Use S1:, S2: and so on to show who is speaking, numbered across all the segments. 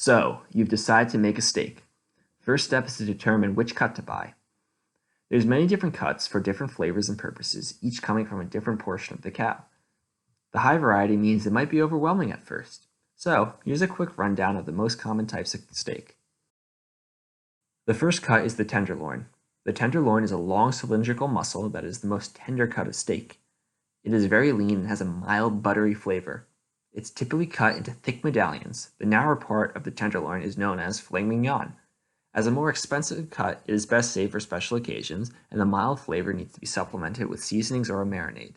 S1: So, you've decided to make a steak. First step is to determine which cut to buy. There's many different cuts for different flavors and purposes, each coming from a different portion of the cow. The high variety means it might be overwhelming at first. So, here's a quick rundown of the most common types of steak. The first cut is the tenderloin. The tenderloin is a long cylindrical muscle that is the most tender cut of steak. It is very lean and has a mild buttery flavor. It's typically cut into thick medallions. The narrower part of the tenderloin is known as filet mignon. As a more expensive cut, it is best saved for special occasions, and the mild flavor needs to be supplemented with seasonings or a marinade.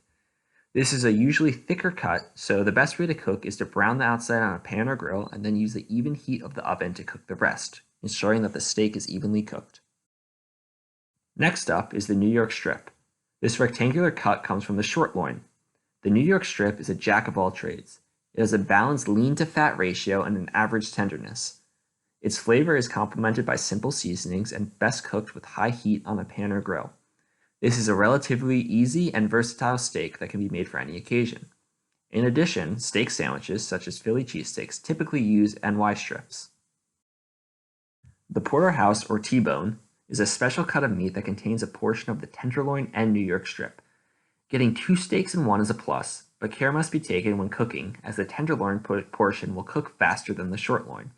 S1: This is a usually thicker cut, so the best way to cook is to brown the outside on a pan or grill and then use the even heat of the oven to cook the rest, ensuring that the steak is evenly cooked. Next up is the New York strip. This rectangular cut comes from the short loin. The New York strip is a jack of all trades. It has a balanced lean to fat ratio and an average tenderness. Its flavor is complemented by simple seasonings and best cooked with high heat on a pan or grill. This is a relatively easy and versatile steak that can be made for any occasion. In addition, steak sandwiches such as Philly cheesesteaks typically use NY strips. The porterhouse or T-bone is a special cut of meat that contains a portion of the tenderloin and New York strip. Getting 2 steaks in one is a plus, but care must be taken when cooking, as the tenderloin portion will cook faster than the short loin.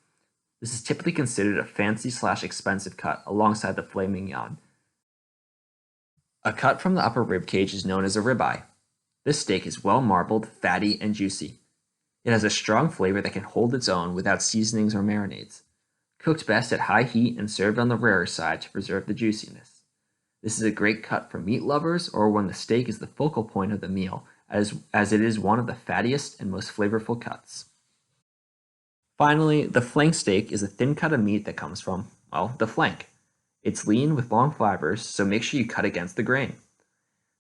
S1: This is typically considered a fancy/expensive cut alongside the filet mignon. A cut from the upper rib cage is known as a ribeye. This steak is well marbled, fatty, and juicy. It has a strong flavor that can hold its own without seasonings or marinades. Cooked best at high heat and served on the rarer side to preserve the juiciness. This is a great cut for meat lovers or when the steak is the focal point of the meal, as it is one of the fattiest and most flavorful cuts. Finally, the flank steak is a thin cut of meat that comes from, well, the flank. It's lean with long fibers, so make sure you cut against the grain.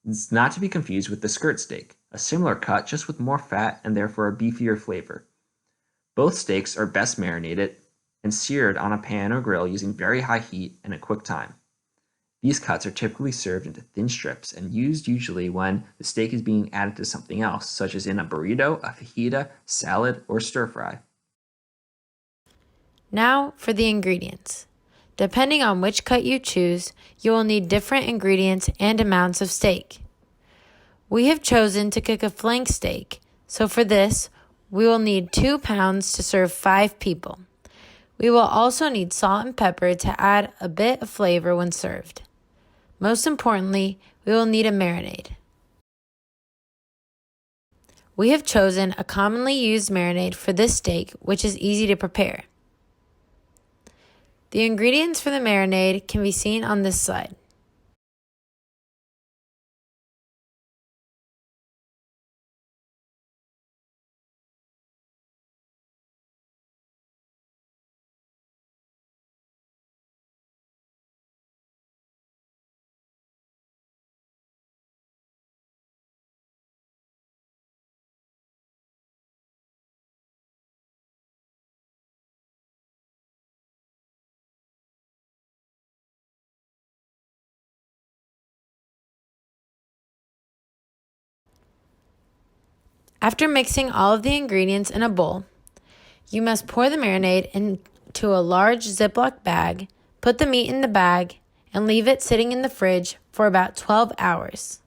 S1: It's not to be confused with the skirt steak, a similar cut just with more fat and therefore a beefier flavor. Both steaks are best marinated and seared on a pan or grill using very high heat and a quick time. These cuts are typically served into thin strips and used usually when the steak is being added to something else, such as in a burrito, a fajita, salad, or stir fry.
S2: Now for the ingredients. Depending on which cut you choose, you will need different ingredients and amounts of steak. We have chosen to cook a flank steak, so for this, we will need 2 pounds to serve 5 people. We will also need salt and pepper to add a bit of flavor when served. Most importantly, we will need a marinade. We have chosen a commonly used marinade for this steak, which is easy to prepare. The ingredients for the marinade can be seen on this slide. After mixing all of the ingredients in a bowl, you must pour the marinade into a large Ziploc bag, put the meat in the bag, and leave it sitting in the fridge for about 12 hours.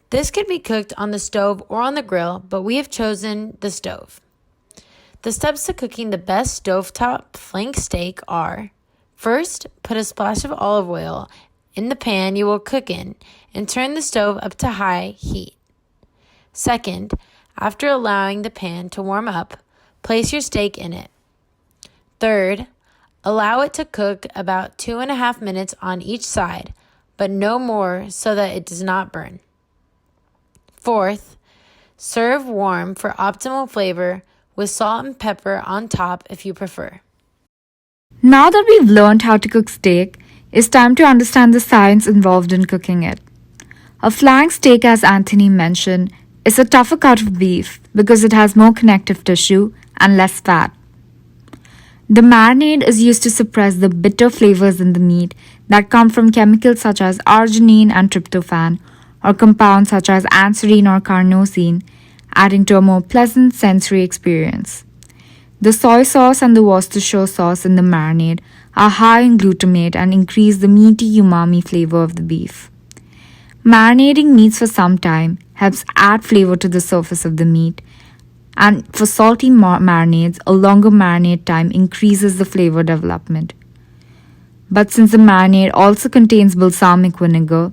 S2: This could be cooked on the stove or on the grill, but we have chosen the stove. The steps to cooking the best stovetop flank steak are: first, put a splash of olive oil in the pan you will cook in and turn the stove up to high heat. Second, after allowing the pan to warm up, place your steak in it. Third, allow it to cook about 2.5 minutes on each side, but no more so that it does not burn. Fourth, serve warm for optimal flavor with salt and pepper on top if you prefer.
S3: Now that we've learned how to cook steak, it's time to understand the science involved in cooking it. A flank steak, as Anthony mentioned, is a tougher cut of beef because it has more connective tissue and less fat. The marinade is used to suppress the bitter flavors in the meat that come from chemicals such as arginine and tryptophan, or compounds such as anserine or carnosine, adding to a more pleasant sensory experience. The soy sauce and the Worcestershire sauce in the marinade are high in glutamate and increase the meaty umami flavor of the beef. Marinating meats for some time helps add flavor to the surface of the meat, and for salty marinades, a longer marinade time increases the flavor development. But since the marinade also contains balsamic vinegar,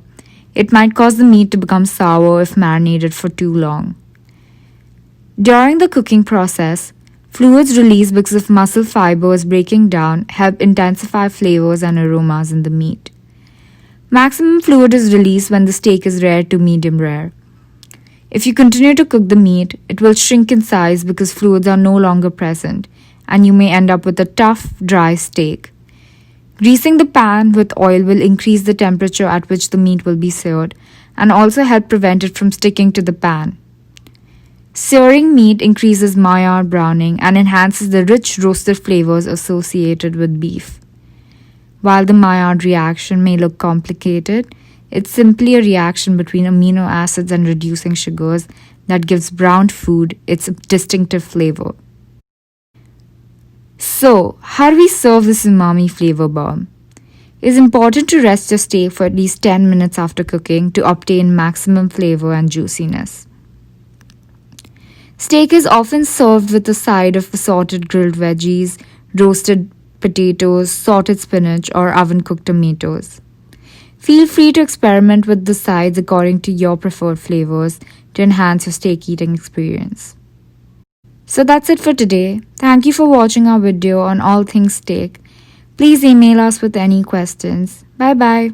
S3: it might cause the meat to become sour if marinated for too long. During the cooking process, fluids released because of muscle fibers breaking down help intensify flavors and aromas in the meat. Maximum fluid is released when the steak is rare to medium rare. If you continue to cook the meat, it will shrink in size because fluids are no longer present, and you may end up with a tough, dry steak. Greasing the pan with oil will increase the temperature at which the meat will be seared and also help prevent it from sticking to the pan. Searing meat increases Maillard browning and enhances the rich roasted flavors associated with beef. While the Maillard reaction may look complicated, it's simply a reaction between amino acids and reducing sugars that gives browned food its distinctive flavor. So, how do we serve this umami flavor bomb? It's important to rest your steak for at least 10 minutes after cooking to obtain maximum flavor and juiciness. Steak is often served with a side of assorted grilled veggies, roasted potatoes, sauteed spinach, or oven-cooked tomatoes. Feel free to experiment with the sides according to your preferred flavors to enhance your steak eating experience. So that's it for today. Thank you for watching our video on all things steak. Please email us with any questions. Bye bye.